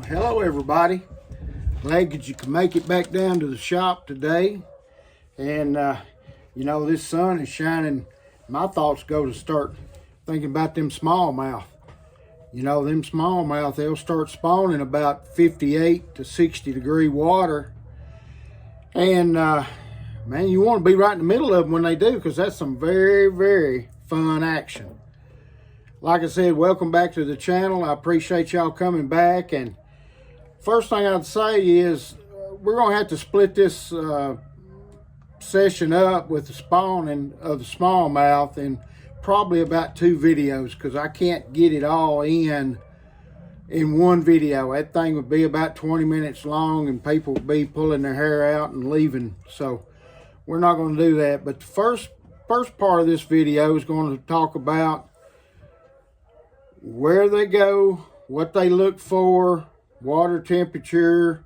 Hello everybody, glad that you can make it back down to the shop today. And you know, this sun is shining. My thoughts go to start thinking about them smallmouth. You know, them smallmouth, they'll start spawning about 58 to 60 degree water. And man, you want to be right in the middle of them when they do, because that's some very, very fun action. Like I said, welcome back to the channel. I appreciate y'all coming back. And first thing I'd say is we're going to have to split this session up with the spawning of the smallmouth in probably about 2 videos, because I can't get it all in one video. That thing would be about 20 minutes long and people would be pulling their hair out and leaving. So we're not going to do that. But the first part of this video is going to talk about where they go, what they look for, water temperature,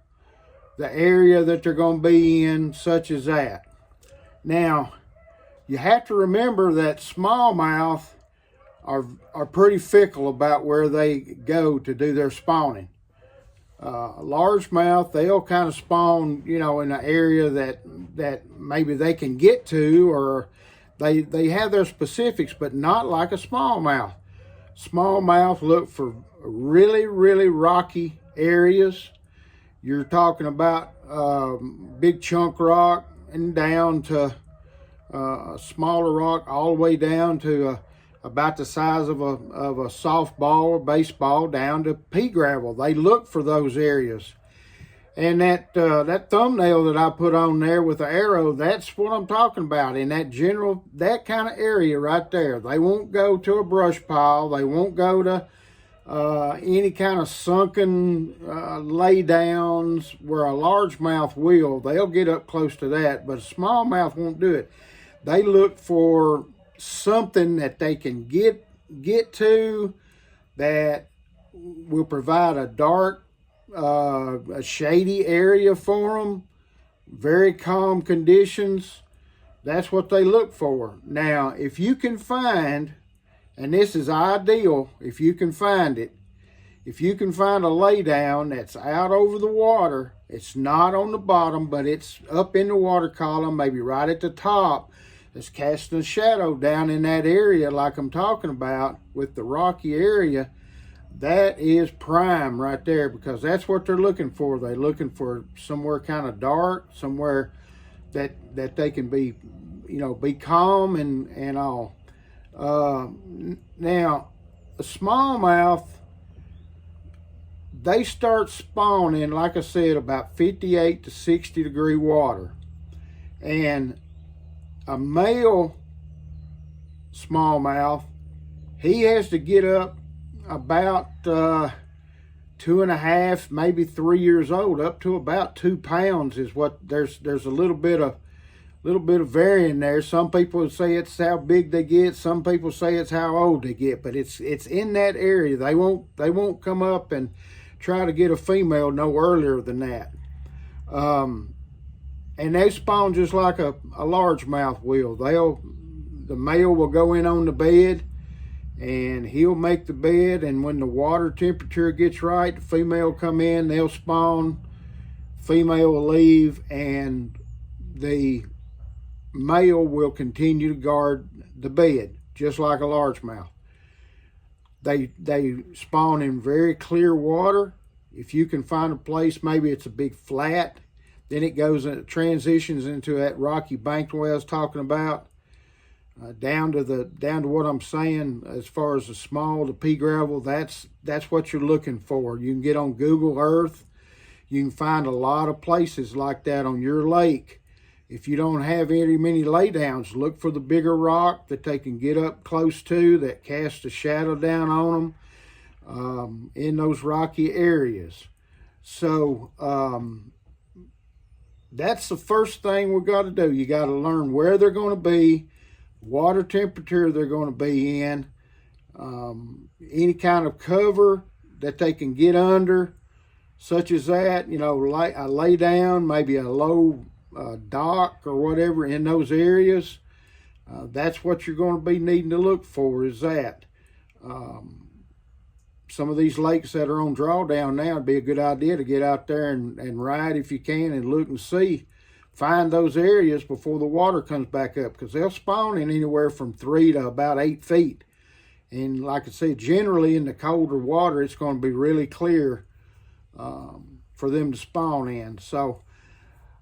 the area that they're going to be in, such as that. Now, you have to remember that smallmouth are pretty fickle about where they go to do their spawning. Largemouth, they'll kind of spawn, you know, in an area that maybe they can get to, or they have their specifics, but not like a smallmouth. Smallmouth look for really, really rocky areas. You're talking about big chunk rock and down to smaller rock, all the way down to about the size of a softball or baseball, down to pea gravel. They look for those areas. And that thumbnail that I put on there with the arrow, that's what I'm talking about. In that general, that kind of area right there. They won't go to a brush pile. They won't go to any kind of sunken lay downs where a largemouth will. They'll get up close to that, but a smallmouth won't do it. They look for something that they can get to that will provide a dark, a shady area for them, very calm conditions. That's what they look for. Now, if you can find, and this is ideal if you can find it, if you can find a lay down that's out over the water, it's not on the bottom, but it's up in the water column, maybe right at the top, it's casting a shadow down in that area like I'm talking about with the rocky area, that is prime right there, because that's what they're looking for. They're looking for somewhere kind of dark, somewhere that they can be, you know, be calm and all. Now, the smallmouth, they start spawning, like I said, about 58 to 60 degree water. And a male smallmouth, he has to get up about 2.5, maybe 3 years old, up to about 2 pounds is what there's a little bit of varying there. Some people say it's how big they get, some people say it's how old they get, but it's in that area. They won't come up and try to get a female no earlier than that. And they spawn just like a largemouth will. The male will go in on the bed and he'll make the bed, and when the water temperature gets right, the female will come in, they'll spawn, female will leave, and the male will continue to guard the bed, just like a largemouth. They spawn in very clear water. If you can find a place, maybe it's a big flat, then it transitions into that rocky bank way I was talking about, down to what I'm saying as far as the small, the pea gravel. That's what you're looking for. You can get on Google Earth. You can find a lot of places like that on your lake. If you don't have very many laydowns, look for the bigger rock that they can get up close to, that casts a shadow down on them in those rocky areas. So that's the first thing we've got to do. You got to learn where they're going to be, water temperature they're going to be in, any kind of cover that they can get under, such as that, you know, like a lay down, maybe a low dock or whatever in those areas. That's what you're going to be needing to look for, is that. some of these lakes that are on drawdown now, it'd be a good idea to get out there and ride if you can and look and see. Find those areas before the water comes back up, because they'll spawn in anywhere from 3 to about 8 feet. And like I said, generally in the colder water, it's going to be really clear for them to spawn in. So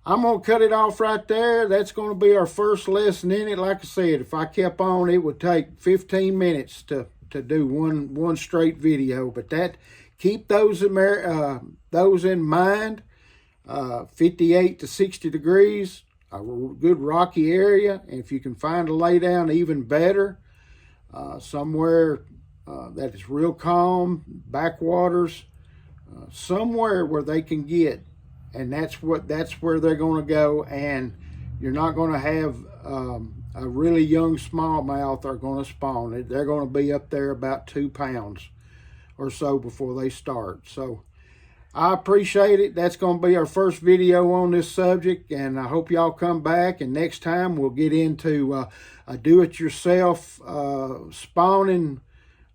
I'm going to cut it off right there. That's going to be our first lesson in it. Like I said, if I kept on, it would take 15 minutes to do one straight video. But keep those in mind. 58 to 60 degrees, a good rocky area. And if you can find a lay down, even better. Somewhere that is real calm, backwaters, somewhere where they can get, and that's where they're going to go. And you're not going to have a really young smallmouth are going to spawn. They're going to be up there about 2 pounds or so before they start. So I appreciate it. That's going to be our first video on this subject, and I hope y'all come back, and next time we'll get into a do-it-yourself spawning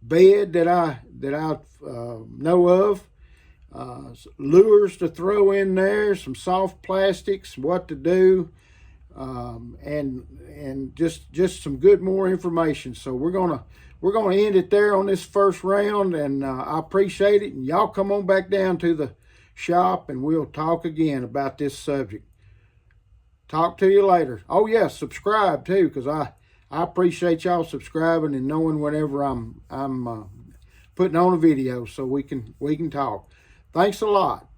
bed that I know of. Lures to throw in there, some soft plastics, what to do, and just some good more information. So we're gonna end it there on this first round, and I appreciate it. And y'all come on back down to the shop, and we'll talk again about this subject. Talk to you later. Oh yeah, subscribe too, because I appreciate y'all subscribing and knowing whenever I'm putting on a video, so we can talk. Thanks a lot.